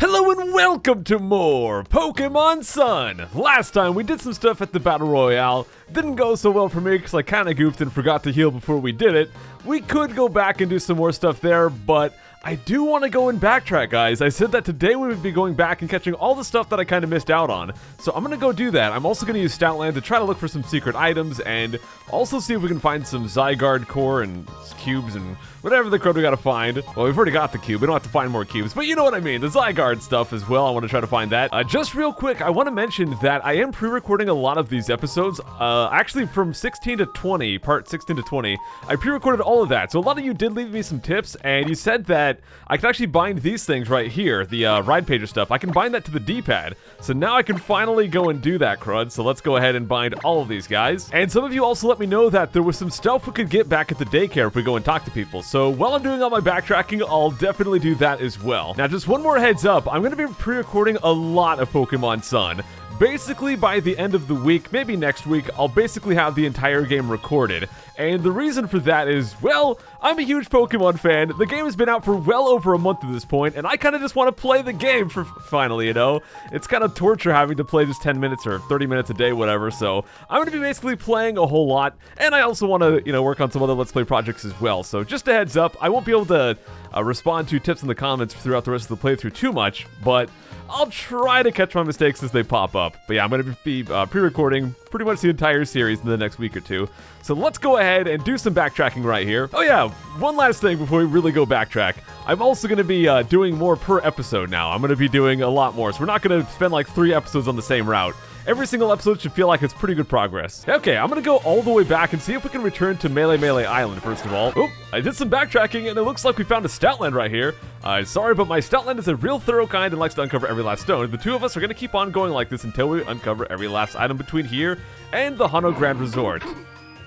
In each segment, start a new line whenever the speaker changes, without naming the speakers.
Hello and welcome to more Pokemon Sun! Last time we did some stuff at the Battle Royale. Didn't go so well for me because I kinda goofed and forgot to heal before we did it. We could go back and do some more stuff there, but I do want to go and backtrack, guys. I said that today we would be going back and catching all the stuff that I kind of missed out on. So I'm going to go do that. I'm also going to use Stoutland to try to look for some secret items and also see if we can find some Zygarde core and cubes and whatever the crud we got to find. Well, we've already got the cube. We don't have to find more cubes, but you know what I mean. The Zygarde stuff as well. I want to try to find that. Just real quick, I want to mention that I am pre-recording a lot of these episodes. Actually, from 16 to 20, part 16 to 20, I pre-recorded all of that. So a lot of you did leave me some tips, and you said that I can actually bind these things right here, the ride pager stuff. I can bind that to the D-pad. So now I can finally go and do that, crud. So let's go ahead and bind all of these guys. And some of you also let me know that there was some stuff we could get back at the daycare if we go and talk to people. So while I'm doing all my backtracking, I'll definitely do that as well. Now, just one more heads up. I'm going to be pre-recording a lot of Pokemon Sun. Basically, by the end of the week, maybe next week, I'll basically have the entire game recorded. And the reason for that is, well, I'm a huge Pokemon fan. The game has been out for well over a month at this point, and I kind of just want to play the game for finally, you know? It's kind of torture having to play just 10 minutes or 30 minutes a day, whatever, so I'm going to be basically playing a whole lot, and I also want to, you know, work on some other Let's Play projects as well. So just a heads up, I won't be able to respond to tips in the comments throughout the rest of the playthrough too much, but I'll try to catch my mistakes as they pop up. But yeah, I'm going to be pre-recording pretty much the entire series in the next week or two. So let's go ahead and do some backtracking right here. Oh yeah, one last thing before we really go backtrack. I'm also going to be doing more per episode now. I'm going to be doing a lot more. So we're not going to spend like 3 episodes on the same route. Every single episode should feel like it's pretty good progress. Okay, I'm going to go all the way back and see if we can return to Melee Island first of all. Oh, I did some backtracking and it looks like we found a Stoutland right here. Sorry, but my Stoutland is a real thorough kind and likes to uncover every last stone. The two of us are going to keep on going like this until we uncover every last item between here and the Hano Grand Resort.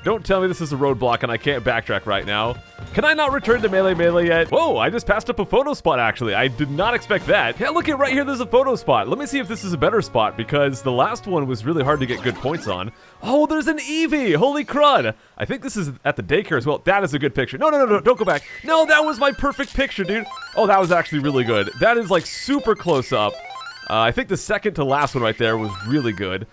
Don't tell me this is a roadblock and I can't backtrack right now. Can I not return to Melee yet? Whoa, I just passed up a photo spot actually. I did not expect that. Yeah, look at right here, there's a photo spot. Let me see if this is a better spot because the last one was really hard to get good points on. Oh, there's an Eevee, holy crud. I think this is at the daycare as well. That is a good picture. No, don't go back. No, that was my perfect picture, dude. Oh, that was actually really good. That is like super close up. I think the second to last one right there was really good.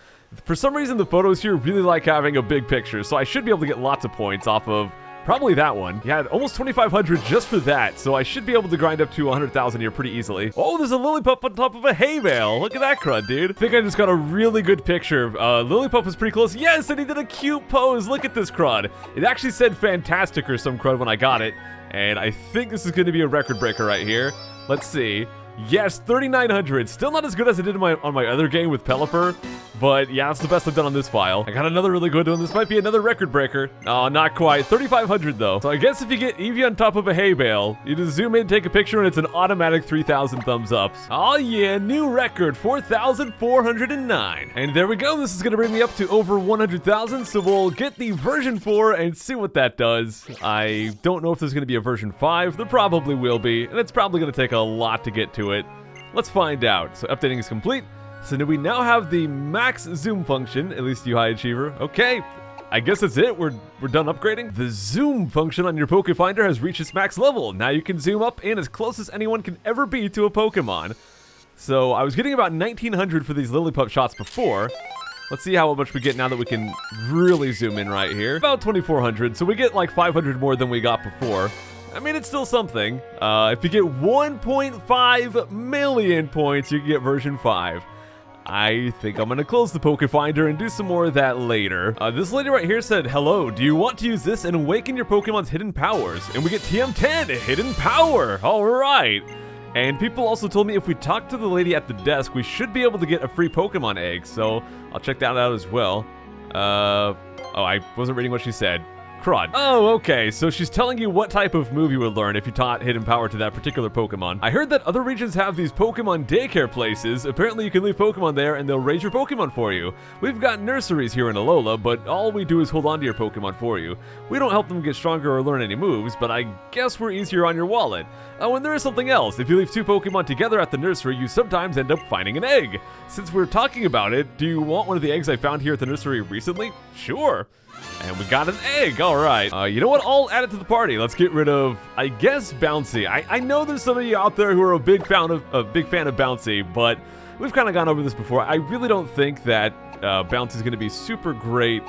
For some reason, the photos here really like having a big picture, so I should be able to get lots of points off of probably that one. Yeah, almost 2,500 just for that, so I should be able to grind up to 100,000 here pretty easily. Oh, there's a Lillipup on top of a hay bale. Look at that crud, dude. I think I just got a really good picture. Lillipup was pretty close. Yes, and he did a cute pose. Look at this crud. It actually said fantastic or some crud when I got it, and I think this is going to be a record breaker right here. Let's see. Yes, 3,900. Still not as good as I did on my other game with Pelipper, but yeah, that's the best I've done on this file. I got another really good one. This might be another record breaker. Oh, not quite. 3,500 though. So I guess if you get Eevee on top of a hay bale, you just zoom in, take a picture, and it's an automatic 3,000 thumbs ups. Oh yeah, new record, 4,409. And there we go. This is gonna bring me up to over 100,000. So we'll get the version 4 and see what that does. I don't know if there's gonna be a version 5. There probably will be, and it's probably gonna take a lot to get to it. Let's find out. So updating is complete. So we now have the max zoom function, at least you high achiever. Okay, I guess that's it. We're done upgrading. The zoom function on your Pokefinder has reached its max level. Now you can zoom up in as close as anyone can ever be to a Pokemon. So I was getting about 1,900 for these Lillipup shots before. Let's see how much we get now that we can really zoom in right here. About 2,400, so we get like 500 more than we got before. I mean, it's still something. If you get 1.5 million points, you can get version 5. I think I'm going to close the Pokefinder and do some more of that later. This lady right here said, hello, do you want to use this and awaken your Pokemon's hidden powers? And we get TM10, hidden power. All right. And people also told me if we talk to the lady at the desk, we should be able to get a free Pokemon egg. So I'll check that out as well. Oh, I wasn't reading what she said. Crud. Oh, okay, so she's telling you what type of move you would learn if you taught Hidden Power to that particular Pokemon. I heard that other regions have these Pokemon daycare places. Apparently you can leave Pokemon there and they'll raise your Pokemon for you. We've got nurseries here in Alola, but all we do is hold on to your Pokemon for you. We don't help them get stronger or learn any moves, but I guess we're easier on your wallet. Oh, and there is something else. If you leave 2 Pokemon together at the nursery, you sometimes end up finding an egg. Since we're talking about it, do you want one of the eggs I found here at the nursery recently? Sure. And we got an egg. All All right. You know what? I'll add it to the party. Let's get rid of, I guess, Bouncy. I know there's some of you out there who are a big fan of Bouncy, but we've kind of gone over this before. I really don't think that Bouncy's going to be super great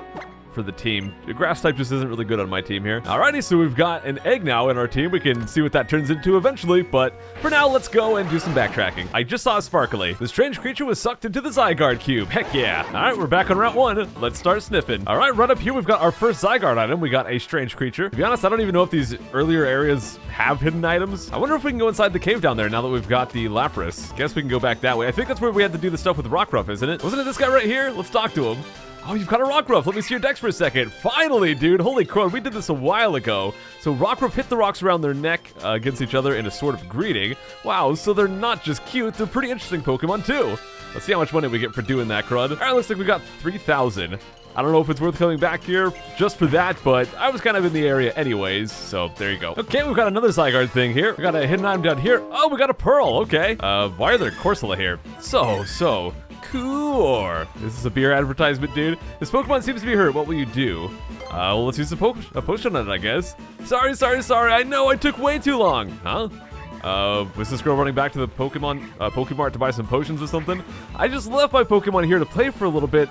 for the team. The grass type just isn't really good on my team here. Alrighty, so we've got an egg now in our team. We can see what that turns into eventually, but for now, let's go and do some backtracking. I just saw a Sparkly. The strange creature was sucked into the Zygarde cube. Heck yeah. Alright, we're back on Route 1. Let's start sniffing. Alright, right up here, we've got our first Zygarde item. We got a strange creature. To be honest, I don't even know if these earlier areas have hidden items. I wonder if we can go inside the cave down there now that we've got the Lapras. Guess we can go back that way. I think that's where we had to do the stuff with Rockruff, isn't it? Wasn't it this guy right here? Let's talk to him. Oh, you've got a Rockruff. Let me see your dex for a second. Finally, dude. Holy crud, we did this a while ago. So Rockruff hit the rocks around their neck against each other in a sort of greeting. Wow, so they're not just cute, they're pretty interesting Pokemon too. Let's see how much money we get for doing that, crud. All right, looks like we got 3,000. I don't know if it's worth coming back here just for that, but I was kind of in the area anyways, so there you go. Okay, we've got another Zygarde thing here. We got a hidden item down here. Oh, we got a Pearl, okay. Why are there Corsola here? So cool. This is a beer advertisement, dude. This Pokemon seems to be hurt. What will you do? Well, let's use a potion on it, I guess. Sorry. I know I took way too long. Huh? Was this girl running back to the Pokemart to buy some potions or something? I just left my Pokemon here to play for a little bit.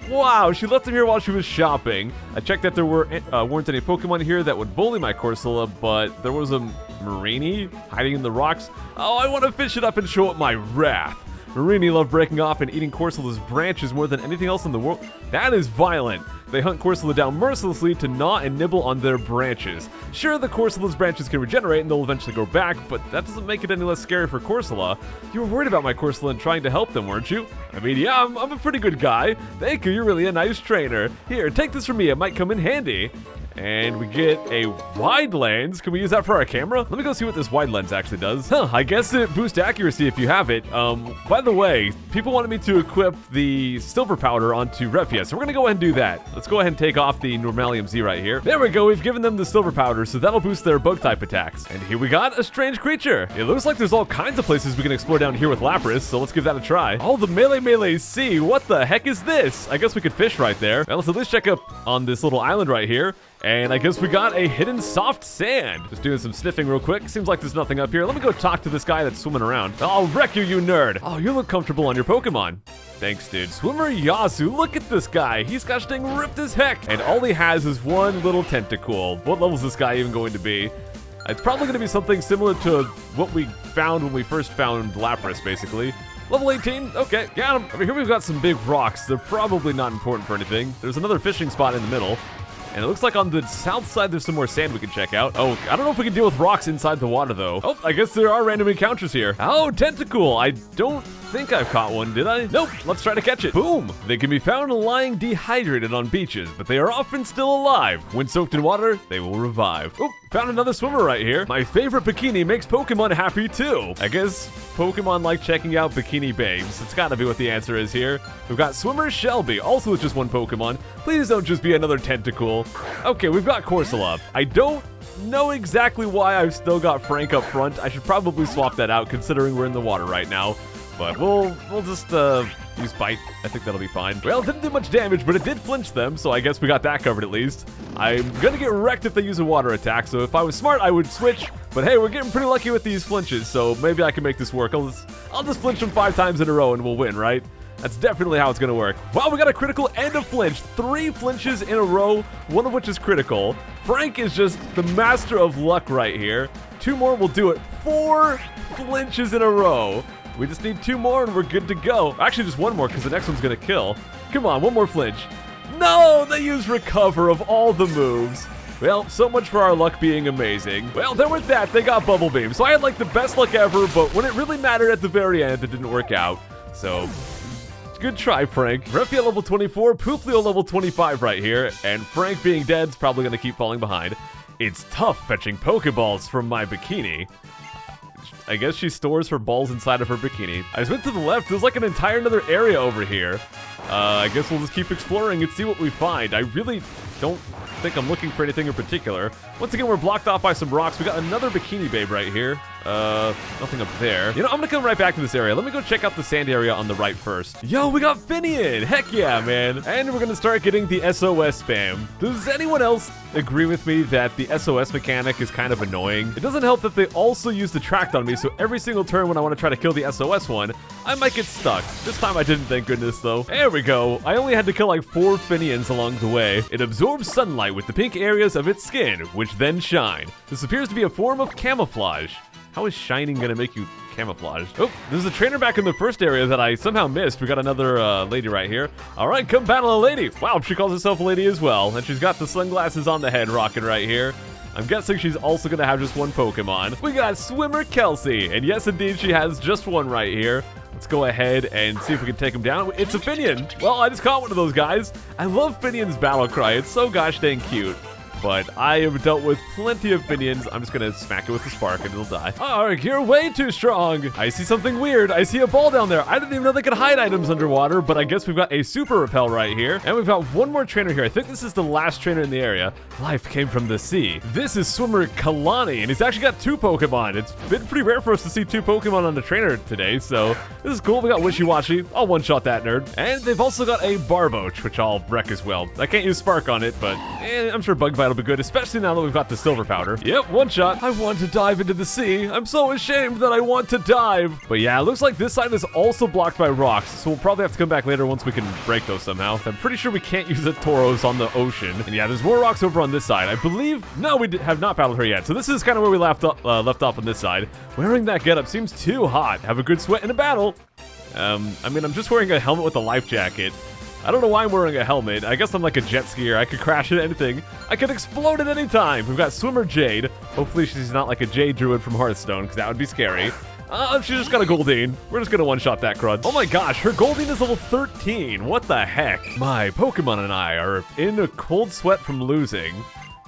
Wow, she left him here while she was shopping. I checked that there weren't any Pokemon here that would bully my Corsola, but there was a Marini hiding in the rocks. Oh, I want to fish it up and show it my wrath. Marini love breaking off and eating Corsola's branches more than anything else in the world. That is violent. They hunt Corsola down mercilessly to gnaw and nibble on their branches. Sure, the Corsola's branches can regenerate and they'll eventually grow back, but that doesn't make it any less scary for Corsola. You were worried about my Corsola and trying to help them, weren't you? I mean, yeah, I'm a pretty good guy. Thank you, you're really a nice trainer. Here, take this from me, it might come in handy. And we get a wide lens. Can we use that for our camera? Let me go see what this wide lens actually does. Huh, I guess it boosts accuracy if you have it. By the way, people wanted me to equip the silver powder onto Refia, so we're gonna go ahead and do that. Let's go ahead and take off the Normalium Z right here. There we go, we've given them the silver powder, so that'll boost their bug type attacks. And here we got a strange creature. It looks like there's all kinds of places we can explore down here with Lapras, so let's give that a try. Oh, the Melee Sea, what the heck is this? I guess we could fish right there. Well, let's at least check up on this little island right here. And I guess we got a hidden soft sand. Just doing some sniffing real quick. Seems like there's nothing up here. Let me go talk to this guy that's swimming around. I'll wreck you, you nerd. Oh, you look comfortable on your Pokemon. Thanks, dude. Swimmer Yasu, look at this guy. He's got dang ripped as heck. And all he has is one little tentacle. What level is this guy even going to be? It's probably going to be something similar to what we found when we first found Lapras, basically. Level 18, okay, got him. Over here we've got some big rocks. They're probably not important for anything. There's another fishing spot in the middle. And it looks like on the south side there's some more sand we can check out. Oh, I don't know if we can deal with rocks inside the water though. Oh, I guess there are random encounters here. Oh, tentacle. I don't think I've caught one, did I? Nope, let's try to catch it. Boom. They can be found lying dehydrated on beaches, but they are often still alive. When soaked in water, they will revive. Oh, found another swimmer right here. My favorite bikini makes Pokemon happy too. I guess Pokemon like checking out bikini babes. It's gotta be what the answer is here. We've got swimmer Shelby, also with just one Pokemon. Please don't just be another tentacle. Okay, we've got Corsola. I don't know exactly why I've still got Frank up front. I should probably swap that out considering we're in the water right now. But we'll just use Bite. I think that'll be fine. Well, it didn't do much damage, but it did flinch them, so I guess we got that covered at least. I'm gonna get wrecked if they use a water attack, so if I was smart, I would switch. But hey, we're getting pretty lucky with these flinches, so maybe I can make this work. I'll just flinch them 5 times in a row and we'll win, right? That's definitely how it's gonna work. Wow, we got a critical and a flinch. 3 flinches in a row, one of which is critical. Frank is just the master of luck right here. 2 more will do it. 4 flinches in a row. We just need 2 more and we're good to go. Actually, just 1 more because the next one's gonna kill. Come on, 1 more flinch. No, they used recover of all the moves. Well, so much for our luck being amazing. Well, then with that, they got Bubble Beam. So I had like the best luck ever, but when it really mattered at the very end, it didn't work out. So, good try, Frank. Refia level 24, Pooplio level 25 right here, and Frank being dead's probably gonna keep falling behind. It's tough fetching Pokeballs from my bikini. I guess she stores her balls inside of her bikini. I just went to the left. There's like an entire another area over here. I guess we'll just keep exploring and see what we find. I really don't think I'm looking for anything in particular. Once again, we're blocked off by some rocks. We got another Bikini Babe right here. Nothing up there. You know, I'm gonna come right back to this area. Let me go check out the sand area on the right first. Yo, we got Finian! Heck yeah, man. And we're gonna start getting the SOS spam. Does anyone else agree with me that the SOS mechanic is kind of annoying? It doesn't help that they also use the tract on me, so every single turn when I want to try to kill the SOS one, I might get stuck. This time I didn't, thank goodness, though. There we go. I only had to kill like 4 Finians along the way. It absorbs sunlight with the pink areas of its skin, which then shine. This appears to be a form of camouflage. How is shining gonna make you camouflage? Oh, there's a trainer back in the first area that I somehow missed. We got another lady right here. All right, come battle a lady. Wow, she calls herself a lady as well. And she's got the sunglasses on the head rocking right here. I'm guessing she's also gonna have just one Pokemon. We got Swimmer Kelsey. And yes, indeed, she has just one right here. Let's go ahead and see if we can take him down. It's a Finian. Well, I just caught one of those guys. I love Finian's battle cry. It's so gosh dang cute. But I have dealt with plenty of Finians. I'm just gonna smack it with the spark and it'll die. Arg, you're way too strong. I see something weird. I see a ball down there. I didn't even know they could hide items underwater, but I guess we've got a super repel right here. And we've got one more trainer here. I think this is the last trainer in the area. Life came from the sea. This is Swimmer Kalani, and he's actually got 2 Pokemon. It's been pretty rare for us to see 2 Pokemon on the trainer today, so this is cool. We got Wishy-Washy. I'll one-shot that nerd. And they've also got a Barboach, which I'll wreck as well. I can't use Spark on it, but I'm sure Bug Bite will be good, especially now that we've got the silver powder. Yep, one shot. I want to dive into the sea. I'm so ashamed that I want to dive. But yeah, it looks like this side is also blocked by rocks, so we'll probably have to come back later once we can break those somehow. I'm pretty sure we can't use the Tauros on the ocean. And yeah, there's more rocks over on this side. I believe, no, we have not battled her yet. So this is kind of where we left off on this side. Wearing that getup seems too hot. Have a good sweat in a battle. I mean, I'm just wearing a helmet with a life jacket. I don't know why I'm wearing a helmet. I guess I'm like a jet skier. I could crash at anything. I could explode at any time. We've got Swimmer Jade. Hopefully she's not like a Jade Druid from Hearthstone, because that would be scary. She just got a Goldeen. We're just gonna one-shot that crud. Oh my gosh, her Goldeen is level 13. What the heck? My Pokemon and I are in a cold sweat from losing.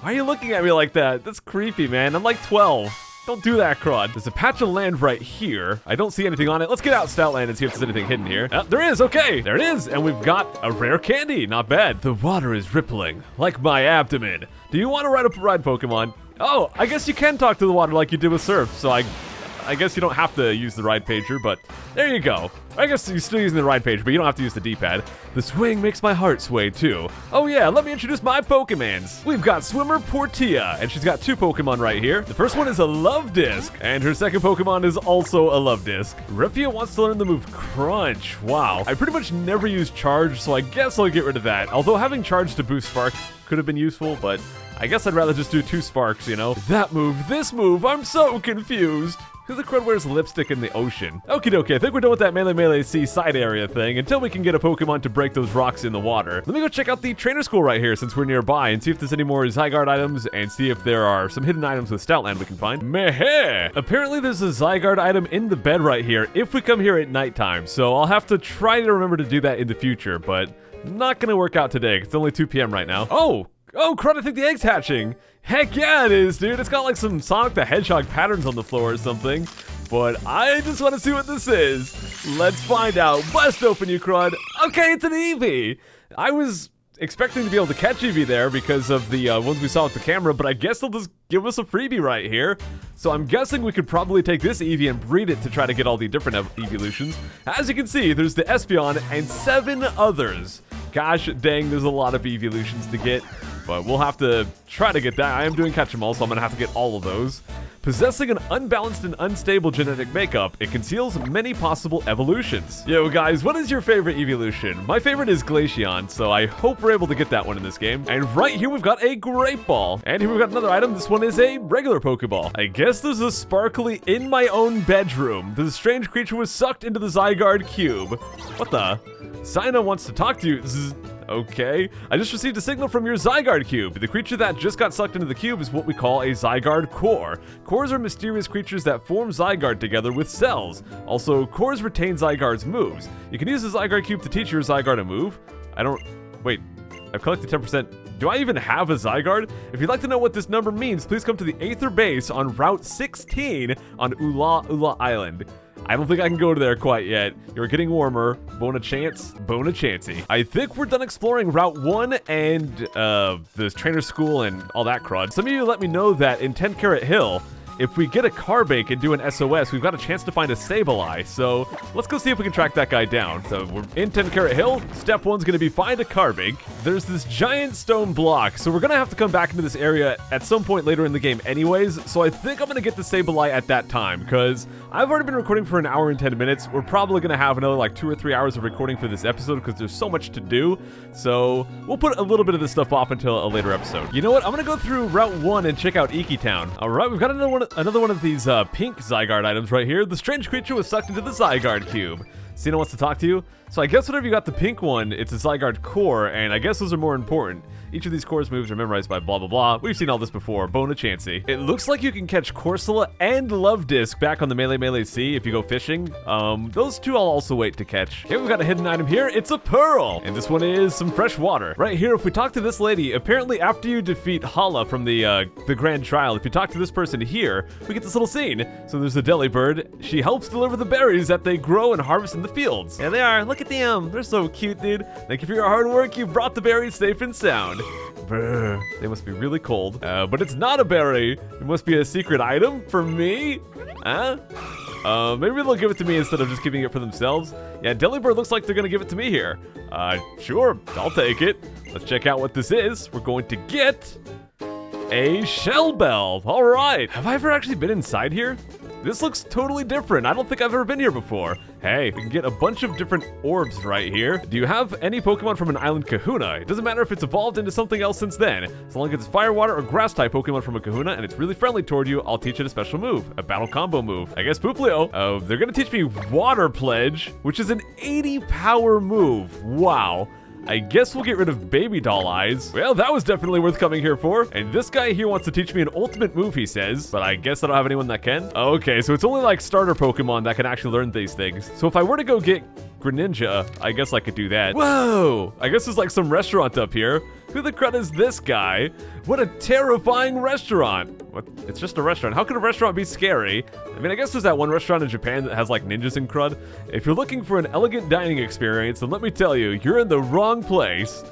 Why are you looking at me like that? That's creepy, man. I'm like 12. Don't do that, crud. There's a patch of land right here. I don't see anything on it. Let's get out Stoutland and see if there's anything hidden here. There is, okay. There it is, and we've got a rare candy. Not bad. The water is rippling, like my abdomen. Do you want to ride Pokemon? Oh, I guess you can talk to the water like you did with Surf, so I guess you don't have to use the ride pager, but there you go. I guess you're still using the ride pager, but you don't have to use the D-pad. The swing makes my heart sway too. Oh yeah, let me introduce my Pokemans. We've got Swimmer Portia, and she's got 2 Pokemon right here. The first one is a Love Disc, and her second Pokemon is also a Love Disc. Refia wants to learn the move Crunch. Wow. I pretty much never use Charge, so I guess I'll get rid of that. Although having Charge to boost Spark could have been useful, but I guess I'd rather just do 2 Sparks, you know? That move, this move, I'm so confused. Who the crud wears lipstick in the ocean? Okie dokie, I think we're done with that Melee Sea side area thing until we can get a Pokemon to break those rocks in the water. Let me go check out the trainer school right here since we're nearby and see if there's any more Zygarde items and see if there are some hidden items with Stoutland we can find. Meh! Apparently there's a Zygarde item in the bed right here if we come here at nighttime, so I'll have to try to remember to do that in the future, but not gonna work out today. It's only 2 p.m. right now. Oh, crud, I think the egg's hatching. Heck yeah, it is, dude. It's got like some Sonic the Hedgehog patterns on the floor or something. But I just want to see what this is. Let's find out. Bust open, you crud. Okay, it's an Eevee. I was expecting to be able to catch Eevee there because of the ones we saw with the camera, but I guess they'll just give us a freebie right here. So I'm guessing we could probably take this Eevee and breed it to try to get all the different evolutions. As you can see, there's the Espeon and 7 others. Gosh dang, there's a lot of evolutions to get. But we'll have to try to get that. I am doing catch 'em all, so I'm gonna have to get all of those. Possessing an unbalanced and unstable genetic makeup, it conceals many possible evolutions. Yo guys, what is your favorite evolution? My favorite is Glaceon, so I hope we're able to get that one in this game. And right here we've got a Great Ball. And here we've got another item. This one is a regular Pokeball. I guess there's a sparkly in my own bedroom. This strange creature was sucked into the Zygarde cube. What the? Sina wants to talk to you. Okay. I just received a signal from your Zygarde cube. The creature that just got sucked into the cube is what we call a Zygarde core. Cores are mysterious creatures that form Zygarde together with cells. Also, cores retain Zygarde's moves. You can use the Zygarde cube to teach your Zygarde a move. Wait, I've collected 10%. Do I even have a Zygarde? If you'd like to know what this number means, please come to the Aether base on Route 16 on Ula Ula Island. I don't think I can go to there quite yet. You're getting warmer. Bona chance. Bona chancey. I think we're done exploring Route 1 and the trainer school and all that crud. Some of you let me know that in 10 Carat Hill, if we get a Carbake and do an SOS, we've got a chance to find a Sableye. So let's go see if we can track that guy down. So we're in 10 Carat Hill. Step 1's going to be find a Carbake. There's this giant stone block, so we're going to have to come back into this area at some point later in the game anyways. So I think I'm going to get the Sableye at that time, because I've already been recording for an hour and 10 minutes. We're probably going to have another like 2 or 3 hours of recording for this episode because there's so much to do. So we'll put a little bit of this stuff off until a later episode. You know what? I'm going to go through Route 1 and check out Iki Town. All right, we've got another one of these pink Zygarde items right here. The strange creature was sucked into the Zygarde cube. Cena wants to talk to you. So I guess whenever you got the pink one, it's a Zygarde core, and I guess those are more important. Each of these cores moves are memorized by blah blah blah. We've seen all this before. Bona Chansey. It looks like you can catch Corsola and Love Disc back on the Melee Sea if you go fishing. Those two I'll also wait to catch. Okay, we've got a hidden item here. It's a pearl, and this one is some fresh water. Right here, if we talk to this lady, apparently after you defeat Hala from the Grand Trial, if you talk to this person here, we get this little scene. So there's a Delibird. She helps deliver the berries that they grow and harvest in the fields. There they are. Look at them. They're so cute, dude. Thank you for your hard work. You brought the berries safe and sound. Brr, they must be really cold. But it's not a berry. It must be a secret item for me? Huh? Maybe they'll give it to me instead of just keeping it for themselves. Yeah, Delibird looks like they're gonna give it to me here. Sure, I'll take it. Let's check out what this is. We're going to get a shell bell. All right. Have I ever actually been inside here? This looks totally different. I don't think I've ever been here before. Hey, we can get a bunch of different orbs right here. Do you have any Pokemon from an island Kahuna? It doesn't matter if it's evolved into something else since then. As long as it's fire, water, or grass type Pokemon from a Kahuna and it's really friendly toward you, I'll teach it a special move, a battle combo move. I guess Pooplio. They're gonna teach me Water Pledge, which is an 80 power move. Wow. I guess we'll get rid of Baby Doll Eyes. Well, that was definitely worth coming here for. And this guy here wants to teach me an ultimate move, he says. But I guess I don't have anyone that can. Okay, so it's only like starter Pokemon that can actually learn these things. So if I were to go get Greninja, I guess I could do that. Whoa! I guess there's like some restaurant up here. Who the crud is this guy? What a terrifying restaurant. What? It's just a restaurant. How could a restaurant be scary? I mean, I guess there's that one restaurant in Japan that has like ninjas in crud. If you're looking for an elegant dining experience, then let me tell you, you're in the wrong place.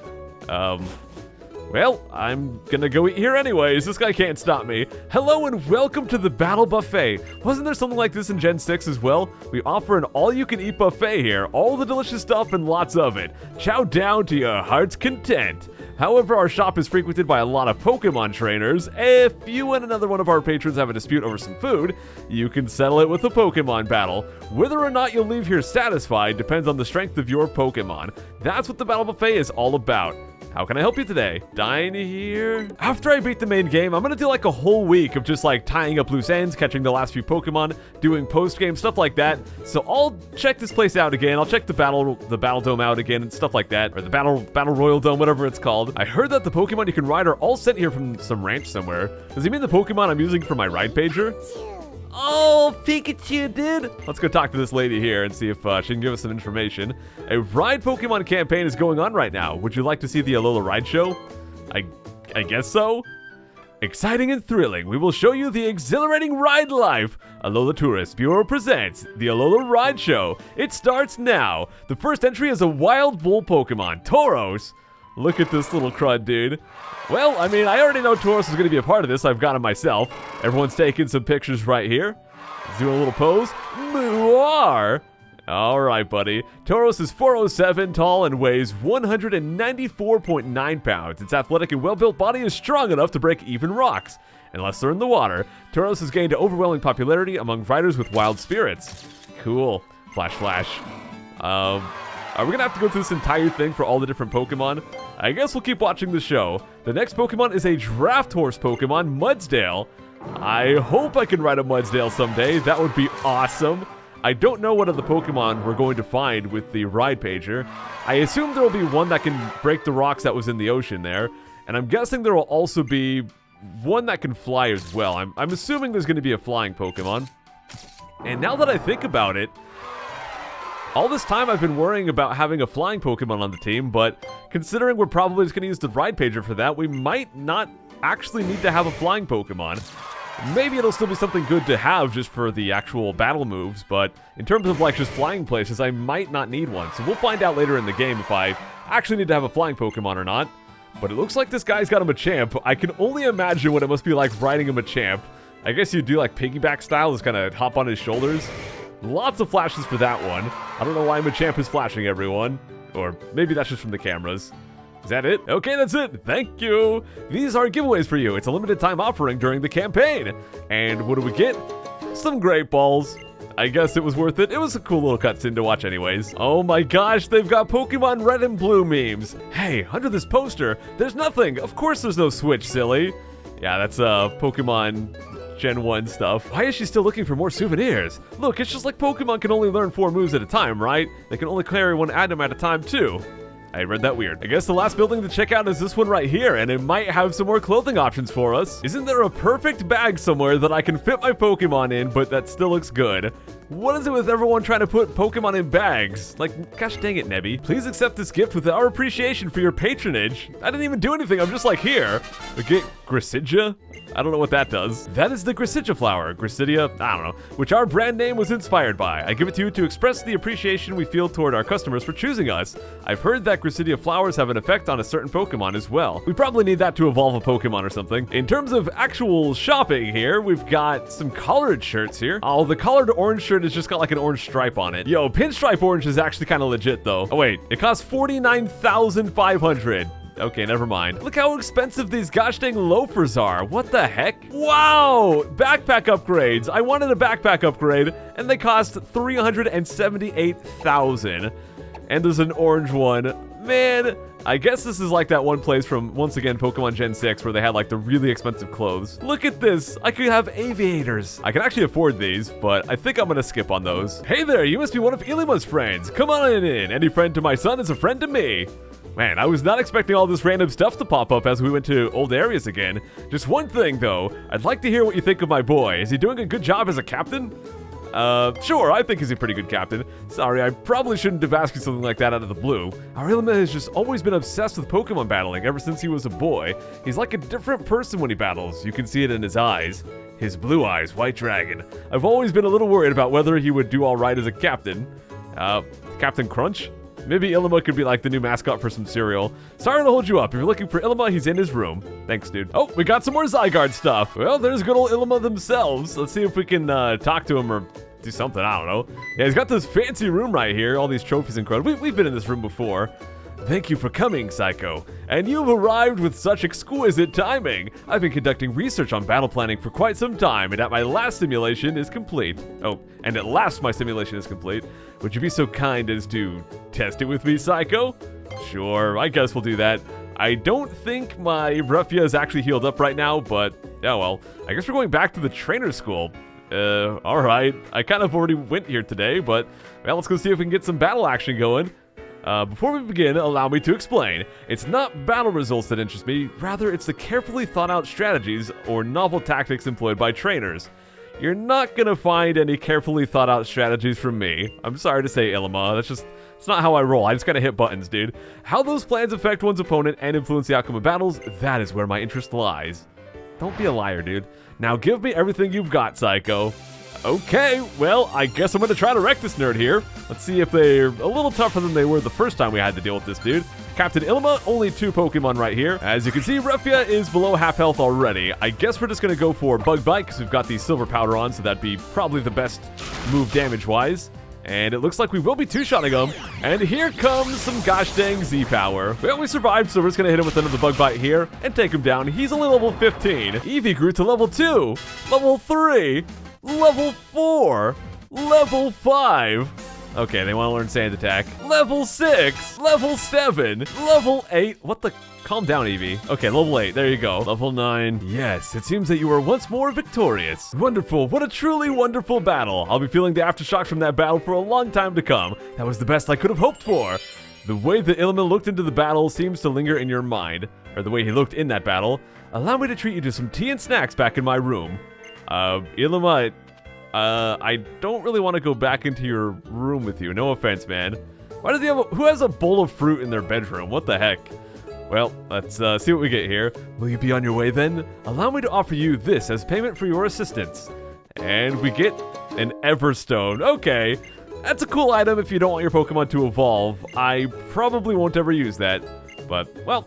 Well, I'm gonna go eat here anyways. This guy can't stop me. Hello and welcome to the Battle Buffet. Wasn't there something like this in Gen 6 as well? We offer an all-you-can-eat buffet here. All the delicious stuff and lots of it. Chow down to your heart's content. However, our shop is frequented by a lot of Pokemon trainers. If you and another one of our patrons have a dispute over some food, you can settle it with a Pokemon battle. Whether or not you'll leave here satisfied depends on the strength of your Pokemon. That's what the Battle Buffet is all about. How can I help you today? Dine here? After I beat the main game, I'm gonna do like a whole week of just like tying up loose ends, catching the last few Pokemon, doing post-game, stuff like that. So I'll check this place out again. I'll check the Battle Dome out again and stuff like that. Or the Battle Royal Dome, whatever it's called. I heard that the Pokemon you can ride are all sent here from some ranch somewhere. Does he mean the Pokemon I'm using for my ride pager? Oh, Pikachu, dude. Let's go talk to this lady here and see if she can give us some information. A ride Pokemon campaign is going on right now. Would you like to see the Alola Ride Show? I guess so. Exciting and thrilling, we will show you the exhilarating ride life. Alola Tourist Bureau presents the Alola Ride Show. It starts now. The first entry is a wild bull Pokemon, Tauros. Look at this little crud, dude. Well, I mean, I already know Tauros is going to be a part of this. I've got him myself. Everyone's taking some pictures right here. Let's do a little pose. Mooar! All right, buddy. Tauros is 407 tall and weighs 194.9 pounds. Its athletic and well-built body is strong enough to break even rocks. Unless they're in the water, Tauros has gained overwhelming popularity among riders with wild spirits. Cool. Flash, flash. Are we gonna have to go through this entire thing for all the different Pokemon? I guess we'll keep watching the show. The next Pokemon is a Draft Horse Pokemon, Mudsdale. I hope I can ride a Mudsdale someday. That would be awesome. I don't know what other Pokemon we're going to find with the Ride Pager. I assume there will be one that can break the rocks that was in the ocean there. And I'm guessing there will also be one that can fly as well. I'm assuming there's going to be a flying Pokemon. And now that I think about it, all this time I've been worrying about having a flying Pokemon on the team, but considering we're probably just going to use the Ride Pager for that, we might not actually need to have a flying Pokemon. Maybe it'll still be something good to have just for the actual battle moves, but in terms of like just flying places, I might not need one. So we'll find out later in the game if I actually need to have a flying Pokemon or not. But it looks like this guy's got a Machamp. I can only imagine what it must be like riding a Machamp. I guess you do like piggyback style, just kind of hop on his shoulders. Lots of flashes for that one. I don't know why Machamp is flashing everyone. Or maybe that's just from the cameras. Is that it? Okay, that's it. Thank you. These are giveaways for you. It's a limited time offering during the campaign. And what do we get? Some great balls. I guess it was worth it. It was a cool little cutscene to watch anyways. Oh my gosh, they've got Pokemon Red and Blue memes. Hey, under this poster, there's nothing. Of course there's no Switch, silly. Yeah, that's Pokemon Gen 1 stuff. Why is she still looking for more souvenirs? Look, it's just like Pokemon can only learn 4 moves at a time, right? They can only carry 1 item at a time too. I read that weird. I guess the last building to check out is this one right here, and it might have some more clothing options for us. Isn't there a perfect bag somewhere that I can fit my Pokemon in, but that still looks good? What is it with everyone trying to put Pokemon in bags? Like, gosh dang it, Nebby. Please accept this gift with our appreciation for your patronage. I didn't even do anything, I'm just like here. Okay, Gracidea? I don't know what that does. That is the Gracidea flower. Gracidea, I don't know, which our brand name was inspired by. I give it to you to express the appreciation we feel toward our customers for choosing us. I've heard that Gracidea flowers have an effect on a certain Pokemon as well. We probably need that to evolve a Pokemon or something. In terms of actual shopping here, we've got some collared shirts here. Oh, the collared orange shirt has just got like an orange stripe on it. Yo, pinstripe orange is actually kind of legit though. Oh wait, it costs 49,500. Okay, never mind. Look how expensive these gosh dang loafers are. What the heck? Wow! Backpack upgrades. I wanted a backpack upgrade, and they cost 378,000. And there's an orange one. Man, I guess this is like that one place from, once again, Pokemon Gen 6, where they had like the really expensive clothes. Look at this. I could have aviators. I can actually afford these, but I think I'm gonna skip on those. Hey there, you must be one of Ilima's friends. Come on in. Any friend to my son is a friend to me. Man, I was not expecting all this random stuff to pop up as we went to old areas again. Just one thing, though. I'd like to hear what you think of my boy. Is he doing a good job as a captain? Sure, I think he's a pretty good captain. Sorry, I probably shouldn't have asked you something like that out of the blue. Our Ilima has just always been obsessed with Pokemon battling ever since he was a boy. He's like a different person when he battles. You can see it in his eyes. His blue eyes, White Dragon. I've always been a little worried about whether he would do alright as a captain. Captain Crunch? Maybe Ilima could be like the new mascot for some cereal. Sorry to hold you up. If you're looking for Ilima, he's in his room. Thanks, dude. Oh, we got some more Zygarde stuff. Well, there's good old Ilima themselves. Let's see if we can talk to him or do something. I don't know. Yeah, he's got this fancy room right here. All these trophies and crud. We've been in this room before. Thank you for coming, Psycho. And you've arrived with such exquisite timing. I've been conducting research on battle planning for quite some time, and at my last simulation is complete. Oh, and at last my simulation is complete. Would you be so kind as to test it with me, Psycho? Sure, I guess we'll do that. I don't think my Ruffia is actually healed up right now, but yeah, well, I guess we're going back to the trainer school. Alright. I kind of already went here today, but well, let's go see if we can get some battle action going. Before we begin, allow me to explain. It's not battle results that interest me, rather it's the carefully thought out strategies or novel tactics employed by trainers. You're not gonna find any carefully thought out strategies from me. I'm sorry to say, Ilima, it's not how I roll. I just gotta hit buttons, dude. How those plans affect one's opponent and influence the outcome of battles, that is where my interest lies. Don't be a liar, dude. Now give me everything you've got, Psycho. Okay, well, I guess I'm gonna try to wreck this nerd here. Let's see if they're a little tougher than they were the first time we had to deal with this dude. Captain Ilima, only 2 Pokemon right here. As you can see, Ruffia is below half health already. I guess we're just gonna go for Bug Bite because we've got the Silver Powder on, so that'd be probably the best move damage-wise. And it looks like we will be 2-shotting him. And here comes some gosh dang Z-Power. Well, we survived, so we're just gonna hit him with another Bug Bite here and take him down. He's only level 15. Eevee grew to level 2, level 3, level 4, level 5. Okay, they want to learn Sand Attack. Level 6, level 7, level 8. What the? Calm down, Eevee. Okay, level 8. There you go. Level 9. Yes, it seems that you are once more victorious. Wonderful. What a truly wonderful battle. I'll be feeling the aftershocks from that battle for a long time to come. That was the best I could have hoped for. The way that Ilima looked into the battle seems to linger in your mind. Or the way he looked in that battle. Allow me to treat you to some tea and snacks back in my room. Ilima, I don't really want to go back into your room with you. No offense, man. Why does he have who has a bowl of fruit in their bedroom? What the heck? Well, let's see what we get here. Will you be on your way then? Allow me to offer you this as payment for your assistance. And we get an Everstone. Okay. That's a cool item if you don't want your Pokemon to evolve. I probably won't ever use that. But, well,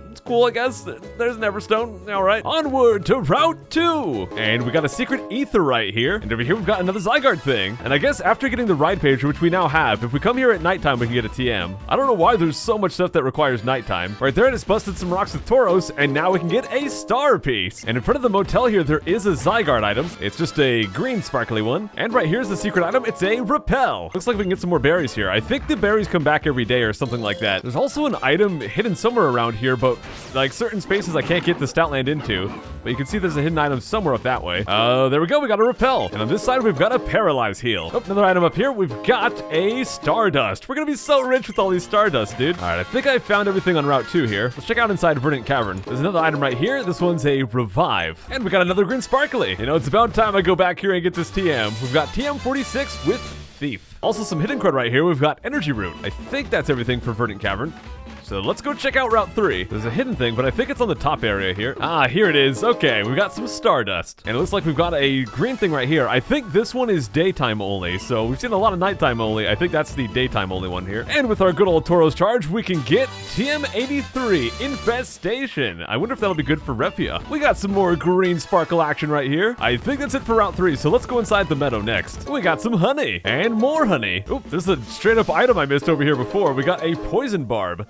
it's cool, I guess. There's an Everstone. All right. Onward to Route 2. And we got a secret ether right here. And over here, we've got another Zygarde thing. And I guess after getting the ride page, which we now have, if we come here at nighttime, we can get a TM. I don't know why there's so much stuff that requires nighttime. Right there, I just busted some rocks with Tauros, and now we can get a star piece. And in front of the motel here, there is a Zygarde item. It's just a green sparkly one. And right here's the secret item. It's a repel. Looks like we can get some more berries here. I think the berries come back every day or something like that. There's also an item hidden somewhere around here, but like certain spaces I can't get the Stoutland into. But you can see there's a hidden item somewhere up that way. There we go. We got a repel. And on this side, we've got a paralyze heal. Oh, another item up here. We've got a Stardust. We're gonna be so rich with all these Stardust, dude. All right, I think I found everything on Route 2 here. Let's check out inside Verdant Cavern. There's another item right here. This one's a revive. And we got another green sparkly. You know, it's about time I go back here and get this TM. We've got TM46 with Thief. Also some hidden crud right here. We've got Energy Root. I think that's everything for Verdant Cavern. So let's go check out Route 3. There's a hidden thing, but I think it's on the top area here. Ah, here it is. Okay, we've got some Stardust. And it looks like we've got a green thing right here. I think this one is daytime only. So we've seen a lot of nighttime only. I think that's the daytime only one here. And with our good old Tauros charge, we can get TM83 Infestation. I wonder if that'll be good for Refia. We got some more green sparkle action right here. I think that's it for Route 3. So let's go inside the meadow next. We got some honey and more honey. Oop, there's a straight up item I missed over here before. We got a poison barb.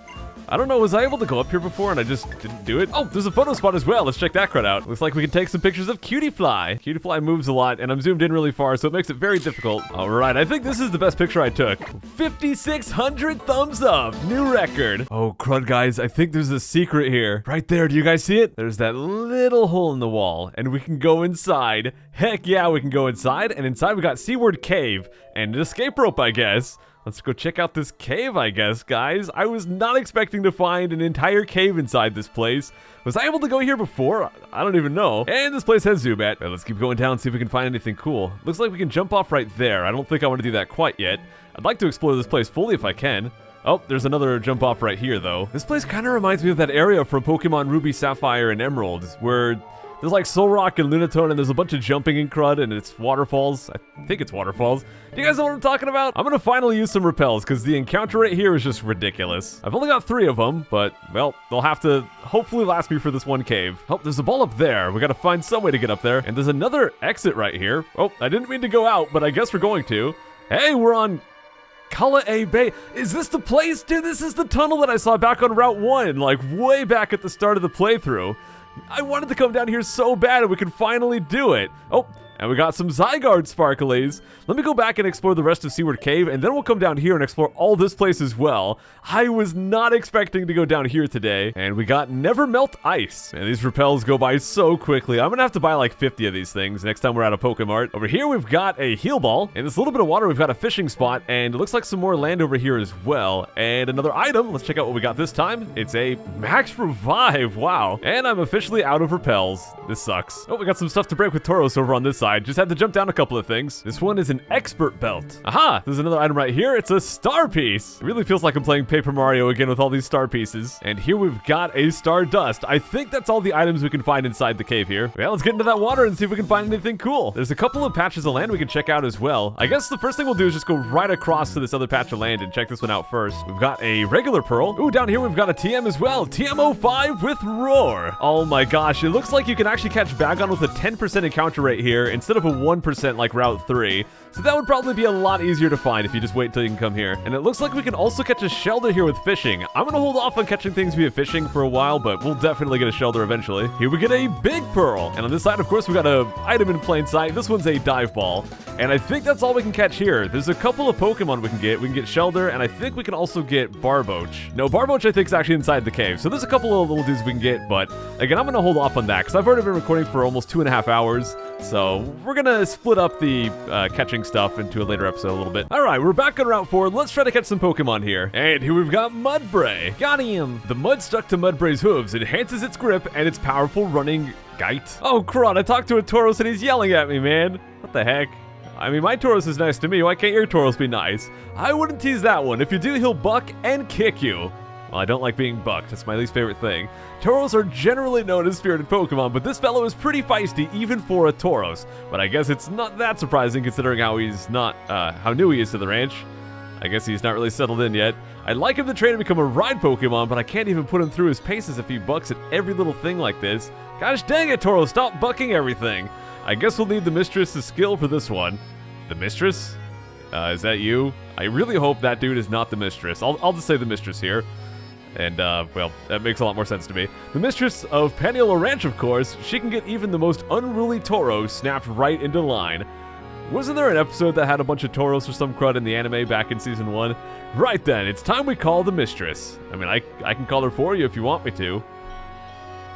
I don't know, was I able to go up here before and I just didn't do it? Oh, there's a photo spot as well. Let's check that crud out. Looks like we can take some pictures of Cutiefly. Cutiefly moves a lot and I'm zoomed in really far, so it makes it very difficult. All right, I think this is the best picture I took. 5,600 thumbs up, new record. Oh, crud guys, I think there's a secret here. Right there, do you guys see it? There's that little hole in the wall and we can go inside. Heck yeah, we can go inside, and inside we got Seaward Cave and an escape rope, I guess. Let's go check out this cave, I guess, guys. I was not expecting to find an entire cave inside this place. Was I able to go here before? I don't even know. And this place has Zubat. Let's keep going down and see if we can find anything cool. Looks like we can jump off right there. I don't think I want to do that quite yet. I'd like to explore this place fully if I can. Oh, there's another jump off right here, though. This place kind of reminds me of that area from Pokemon Ruby, Sapphire, and Emerald, where there's like Solrock and Lunatone, and there's a bunch of jumping in crud, and it's waterfalls. I think it's waterfalls. Do you guys know what I'm talking about? I'm gonna finally use some repels, because the encounter right here is just ridiculous. I've only got 3 of them, but, well, they'll have to hopefully last me for this one cave. Oh, there's a ball up there. We gotta find some way to get up there. And there's another exit right here. Oh, I didn't mean to go out, but I guess we're going to. Hey, we're on Kala-A Bay. Is this the place? Dude, this is the tunnel that I saw back on Route 1, like way back at the start of the playthrough. I wanted to come down here so bad and we can finally do it. Oh, and we got some Zygarde sparklies. Let me go back and explore the rest of Seaward Cave, and then we'll come down here and explore all this place as well. I was not expecting to go down here today. And we got Never Melt Ice. And these repels go by so quickly. I'm gonna have to buy like 50 of these things next time we're at a Pokemart. Over here, we've got a heal ball. In this little bit of water, we've got a fishing spot, and it looks like some more land over here as well. And another item. Let's check out what we got this time. It's a Max Revive. Wow. And I'm officially out of repels. This sucks. Oh, we got some stuff to break with Tauros over on this side. Just had to jump down a couple of things. This one is an expert belt. Aha, there's another item right here. It's a star piece. It really feels like I'm playing Paper Mario again with all these star pieces. And here we've got a Stardust. I think that's all the items we can find inside the cave here. Well, let's get into that water and see if we can find anything cool. There's a couple of patches of land we can check out as well. I guess the first thing we'll do is just go right across to this other patch of land and check this one out first. We've got a regular pearl. Ooh, down here we've got a TM as well. TM05 with Roar. Oh my gosh, it looks like you can actually catch Bagon with a 10% encounter rate here instead of a 1% like Route 3. So that would probably be a lot easier to find if you just wait till you can come here. And it looks like we can also catch a Shelder here with fishing. I'm gonna hold off on catching things via fishing for a while, but we'll definitely get a Shelder eventually. Here we get a big pearl. And on this side, of course, we got an item in plain sight. This one's a dive ball. And I think that's all we can catch here. There's a couple of Pokemon we can get. We can get Shelder, and I think we can also get Barboach. No, Barboach I think is actually inside the cave. So there's a couple of little dudes we can get, but again, I'm gonna hold off on that because I've already been recording for almost 2.5 hours. So we're gonna split up the catching stuff into a later episode a little bit. All right, we're back on Route 4. Let's try to catch some Pokemon here. And here we've got Mudbray. Got him. The mud stuck to Mudbray's hooves enhances its grip and its powerful running gait. Oh, crud, I talked to a Tauros and he's yelling at me, man. What the heck? I mean, my Tauros is nice to me. Why can't your Tauros be nice? I wouldn't tease that one. If you do, he'll buck and kick you. Well, I don't like being bucked. That's my least favorite thing. Tauros are generally known as spirited Pokemon, but this fellow is pretty feisty even for a Tauros. But I guess it's not that surprising considering how he's not, how new he is to the ranch. I guess he's not really settled in yet. I'd like him to train to become a ride Pokemon, but I can't even put him through his paces if he bucks at every little thing like this. Gosh dang it, Tauros, stop bucking everything. I guess we'll need the Mistress's skill for this one. The Mistress? Is that you? I really hope that dude is not the Mistress. I'll just say the Mistress here. And, well, that makes a lot more sense to me. The Mistress of Paniolo Ranch, of course, she can get even the most unruly Tauros snapped right into line. Wasn't there an episode that had a bunch of Tauros or some crud in the anime back in Season 1? Right then, it's time we call the Mistress. I mean, I can call her for you if you want me to.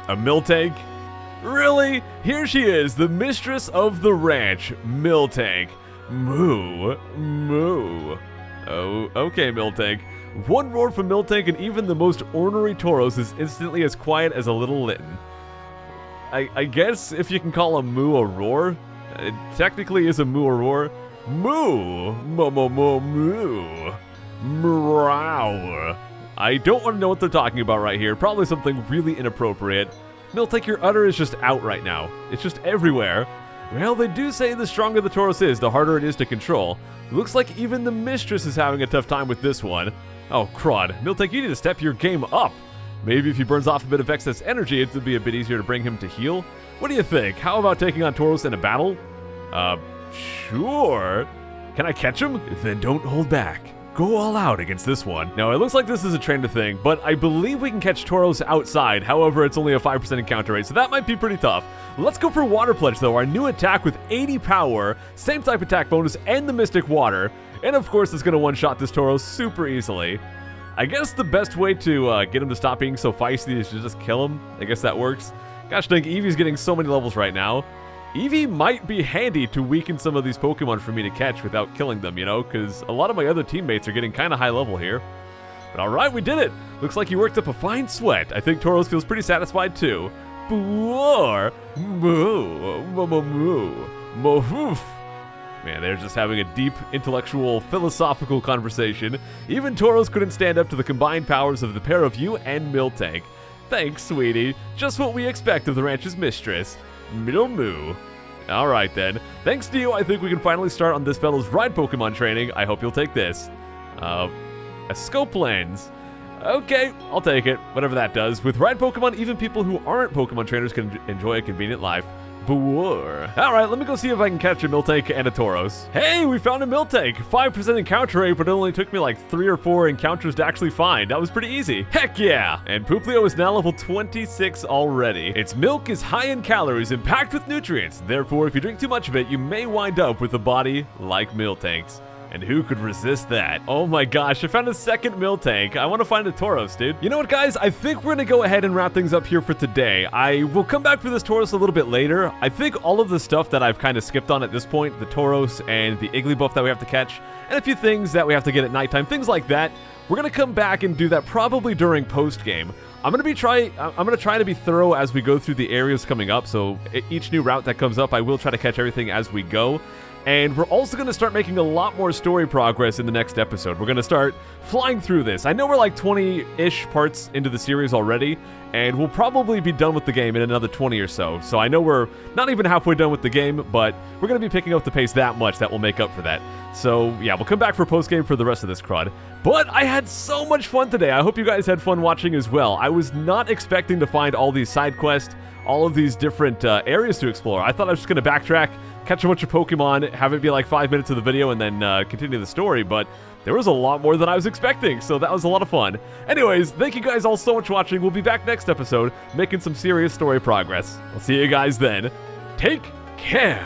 A Miltank? Really? Here she is, the Mistress of the Ranch, Miltank. Moo. Moo. Oh, okay, Miltank. One roar from Miltank and even the most ornery Tauros is instantly as quiet as a little Litten. I guess if you can call a moo a roar, it technically is a moo a roar. Moo! Moo! Meow. I don't want to know what they're talking about right here. Probably something really inappropriate. Miltank, your udder is just out right now. It's just everywhere. Well, they do say the stronger the Tauros is, the harder it is to control. Looks like even the Mistress is having a tough time with this one. Oh, crud. Miltank, you need to step your game up. Maybe if he burns off a bit of excess energy, it would be a bit easier to bring him to heal. What do you think? How about taking on Tauros in a battle? Sure. Can I catch him? Then don't hold back. Go all out against this one. Now, it looks like this is a trainer thing, but I believe we can catch Tauros outside. However, it's only a 5% encounter rate, so that might be pretty tough. Let's go for Water Pledge, though, our new attack with 80 power, same type attack bonus, and the Mystic Water. And of course, it's going to one-shot this Tauros super easily. I guess the best way to get him to stop being so feisty is to just kill him. I guess that works. Gosh dang, Eevee's getting so many levels right now. Eevee might be handy to weaken some of these Pokemon for me to catch without killing them, you know, because a lot of my other teammates are getting kind of high level here. But alright, we did it! Looks like you worked up a fine sweat. I think Tauros feels pretty satisfied too. Boor! Moo! Moo! Moo! Man, they're just having a deep, intellectual, philosophical conversation. Even Tauros couldn't stand up to the combined powers of the pair of you and Miltank. Thanks, sweetie. Just what we expect of the ranch's mistress. Middle moo. Alright then. Thanks to you, I think we can finally start on this fellow's ride Pokemon training. I hope you'll take this. A scope lens. Okay, I'll take it. Whatever that does. With ride Pokemon, even people who aren't Pokemon trainers can enjoy a convenient life. Boor. Alright, let me go see if I can catch a Miltank and a Tauros. Hey, we found a Miltank! 5% encounter rate, but it only took me like 3 or 4 encounters to actually find. That was pretty easy. Heck yeah! And Pooplio is now level 26 already. Its milk is high in calories and packed with nutrients. Therefore, if you drink too much of it, you may wind up with a body like Miltank's. And who could resist that? Oh my gosh, I found a second Miltank. I want to find a Tauros, dude. You know what, guys? I think we're going to go ahead and wrap things up here for today. I will come back for this Tauros a little bit later. I think all of the stuff that I've kind of skipped on at this point, the Tauros and the Igglybuff that we have to catch, and a few things that we have to get at nighttime, things like that, we're going to come back and do that probably during post-game. I'm going to try to be thorough as we go through the areas coming up, so each new route that comes up, I will try to catch everything as we go. And we're also going to start making a lot more story progress in the next episode. We're going to start flying through this. I know we're like 20-ish parts into the series already, and we'll probably be done with the game in another 20 or so. So I know we're not even halfway done with the game, but we're going to be picking up the pace that much that will make up for that. So yeah, we'll come back for post-game for the rest of this crud. But I had so much fun today. I hope you guys had fun watching as well. I was not expecting to find all these side quests, all of these different areas to explore. I thought I was just going to backtrack, catch a bunch of Pokemon, have it be like 5 minutes of the video, and then continue the story, but there was a lot more than I was expecting, so that was a lot of fun. Anyways, thank you guys all so much for watching. We'll be back next episode, making some serious story progress. I'll see you guys then. Take care!